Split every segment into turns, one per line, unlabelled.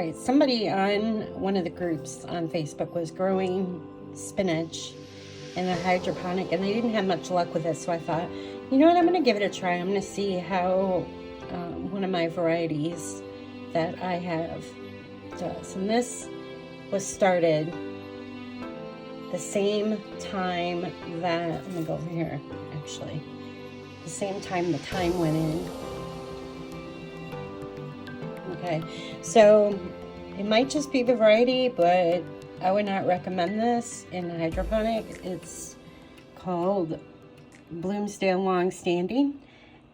right, somebody on one of the groups on Facebook was growing spinach in a hydroponic, and they didn't have much luck with it. So I thought, you know what, I'm going to give it a try. I'm going to see how one of my varieties that I have does. And this was started the same time that, let me go over here actually, the same time the thyme went in. Okay, so it might just be the variety, but I would not recommend this in a hydroponic. It's called Bloomsdale Longstanding.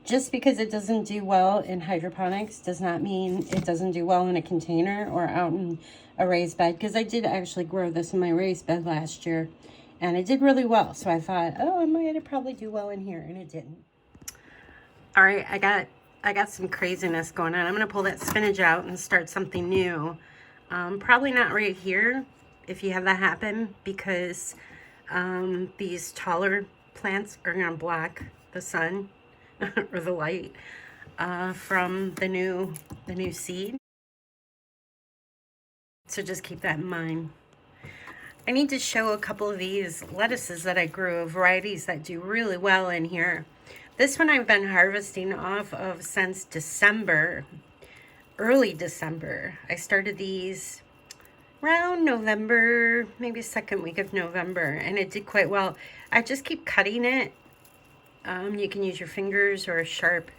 Just because it doesn't do well in hydroponics does not mean it doesn't do well in a container or out in a raised bed, because I did actually grow this in my raised bed last year and it did really well. So I thought, oh, I might probably do well in here, and it didn't. All right, I got some craziness going on. I'm going to pull that spinach out and start something new. Probably not right here if you have that happen, because these taller plants are going to block the sun or the light from the new seed. So just keep that in mind. I need to show a couple of these lettuces that I grew, varieties that do really well in here. This one I've been harvesting off of since December, early December. I started these around November, maybe second week of November, and it did quite well. I just keep cutting it. You can use your fingers or a sharp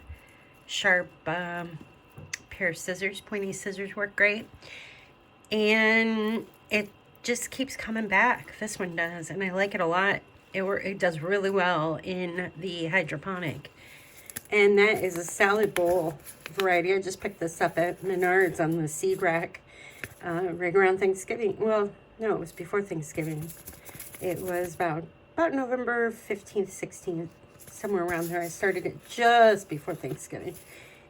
pair of scissors. Pointy scissors work great. And it just keeps coming back. This one does, and I like it a lot. It does really well in the hydroponic. And that is a salad bowl variety. I just picked this up at Menards on the seed rack right around Thanksgiving. Well, no, it was before Thanksgiving. It was about November 15th, 16th, somewhere around there. I started it just before Thanksgiving.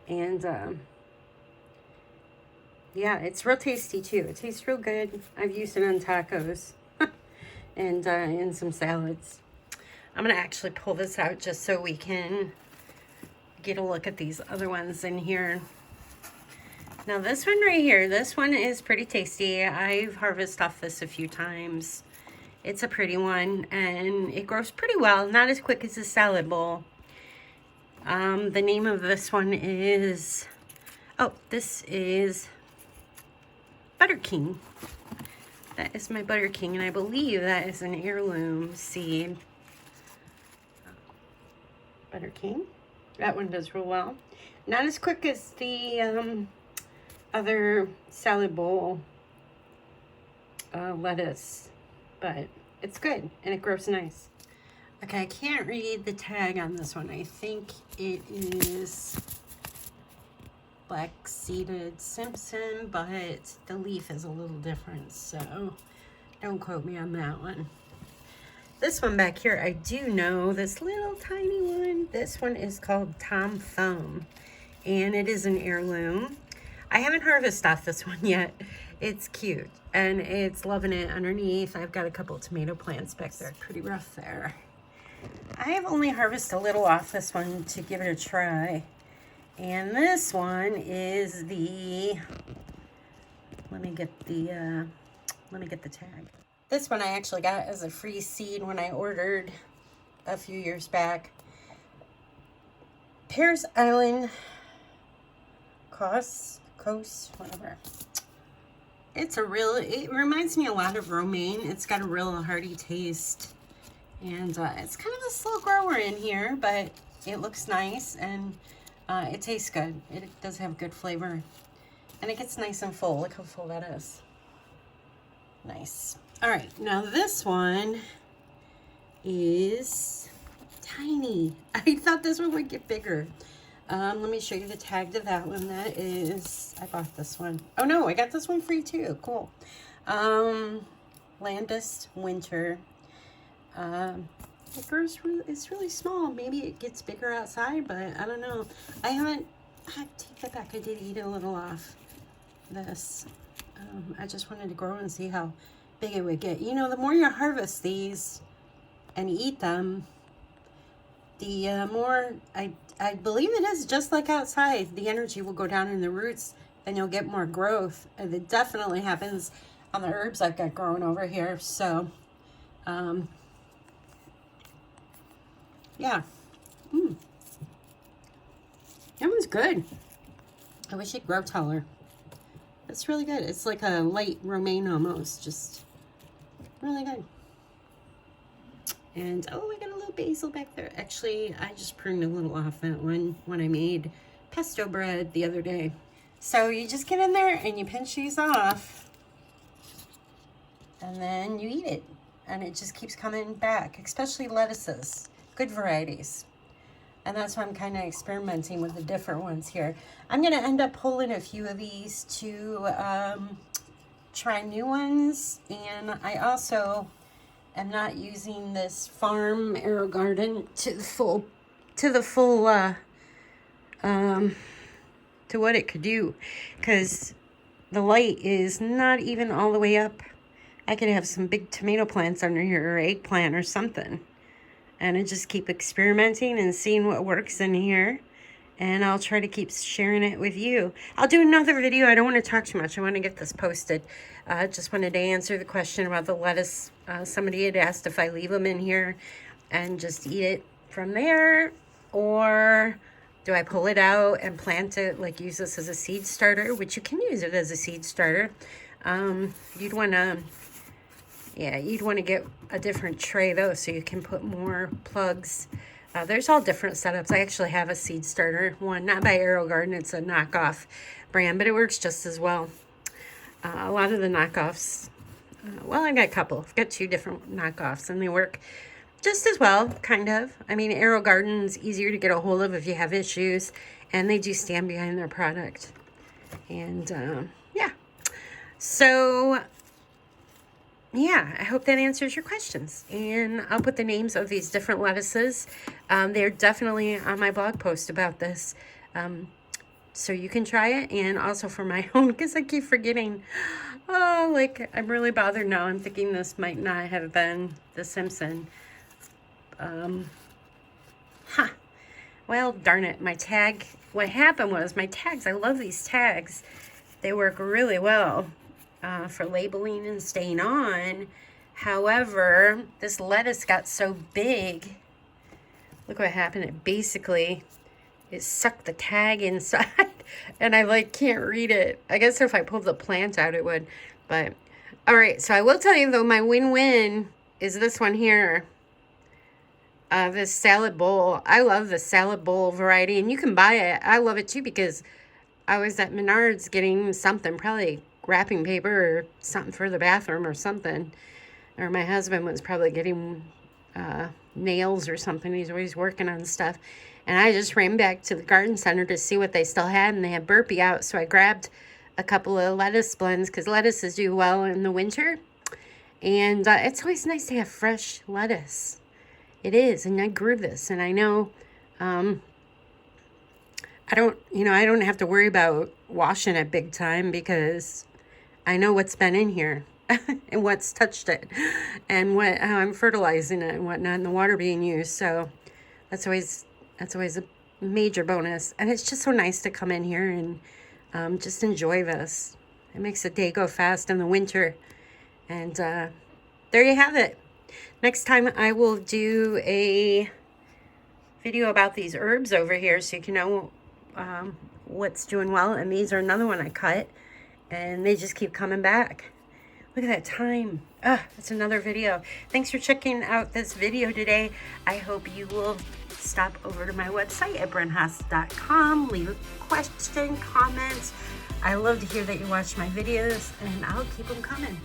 And yeah, it's real tasty too. It tastes real good. I've used it on tacos and in some salads. I'm going to actually pull this out just so we can get a look at these other ones in here. Now this one right here, this one is pretty tasty. I've harvested off this a few times. It's a pretty one, and it grows pretty well. Not as quick as a salad bowl. The name of this one is, this is Butter King. That is my Butter King, and I believe that is an heirloom seed. Butter King. That one does real well. Not as quick as the other salad bowl lettuce, but it's good and it grows nice. Okay, I can't read the tag on this one. I think it is black-seeded Simpson, but the leaf is a little different, so don't quote me on that one. This one back here, I do know, this little tiny one. This one is called Tom Thumb, and it is an heirloom. I haven't harvested off this one yet. It's cute, and it's loving it underneath. I've got a couple of tomato plants back there. Pretty rough there. I have only harvested a little off this one to give it a try. And this one is the, let me get the tag. This one I actually got as a free seed when I ordered a few years back. Pears Island Coast, whatever. It reminds me a lot of romaine. It's got a real hearty taste. And it's kind of a slow grower in here, but it looks nice, and it tastes good. It does have good flavor. And it gets nice and full. Look how full that is. Nice. All right, now this one is tiny. I thought this one would get bigger. Let me show you the tag to that one. That is, I bought this one. Oh no, I got this one free too. Cool. Landis Winter. It's really small. Maybe it gets bigger outside, but I don't know. I take that back. I did eat a little off this. I just wanted to grow and see how big it would get. You know, the more you harvest these and eat them, the more, I believe it is just like outside, the energy will go down in the roots then you'll get more growth. And it definitely happens on the herbs I've got growing over here. So, yeah. That one's good. I wish it'd grow taller. It's really good. It's like a light romaine almost, just really good. And oh, I got a little basil back there. Actually, I just pruned a little off that one when I made pesto bread the other day. So you just get in there and you pinch these off, and then you eat it, and it just keeps coming back, especially lettuces, good varieties. And that's why I'm kind of experimenting with the different ones here. I'm going to end up pulling a few of these to try new ones. And I also am not using this farm arrow garden to what it could do, because the light is not even all the way up. I could have some big tomato plants under here, or eggplant or something. And I just keep experimenting and seeing what works in here. And I'll try to keep sharing it with you. I'll do another video. I don't want to talk too much. I want to get this posted. Just wanted to answer the question about the lettuce. Somebody had asked if I leave them in here and just eat it from there, or do I pull it out and plant it, like use this as a seed starter, which you can use it as a seed starter. You'd want to get a different tray though, so you can put more plugs. There's all different setups. I actually have a seed starter one, not by Arrow Garden. It's a knockoff brand, but it works just as well. A lot of the knockoffs, well, I've got a couple. I've got 2 different knockoffs, and they work just as well, kind of. I mean, Arrow Garden's easier to get a hold of if you have issues, and they do stand behind their product. And yeah, so yeah, I hope that answers your questions. And I'll put the names of these different lettuces. They're definitely on my blog post about this. So you can try it. And also for my own, because I keep forgetting. Oh, like, I'm really bothered now. I'm thinking this might not have been The Simpson. Well, darn it. My tag, what happened was my tags, I love these tags. They work really well. For labeling and staying on. However, this lettuce got so big. Look what happened. It sucked the tag inside, and I can't read it. I guess if I pulled the plant out, it would. But all right, so I will tell you though, my win-win is this one here. This salad bowl. I love the salad bowl variety, and you can buy it. I love it too, because I was at Menards getting something, probably wrapping paper or something for the bathroom or something, or my husband was probably getting nails or something. He's always working on stuff, and I just ran back to the garden center to see what they still had, and they had burpee out, so I grabbed a couple of lettuce blends, because lettuces do well in the winter, and it's always nice to have fresh lettuce. It is. And I grew this, and I know I don't have to worry about washing it big time, because I know what's been in here and what's touched it, and how I'm fertilizing it and whatnot, and the water being used. So that's always a major bonus. And it's just so nice to come in here and just enjoy this. It makes the day go fast in the winter. And there you have it. Next time I will do a video about these herbs over here, so you can know what's doing well. And these are another one I cut, and they just keep coming back. Look at that time. That's another video. Thanks for checking out this video today. I hope you will stop over to my website at brenhaas.com. Leave a question, comment. I love to hear that you watch my videos, and I'll keep them coming.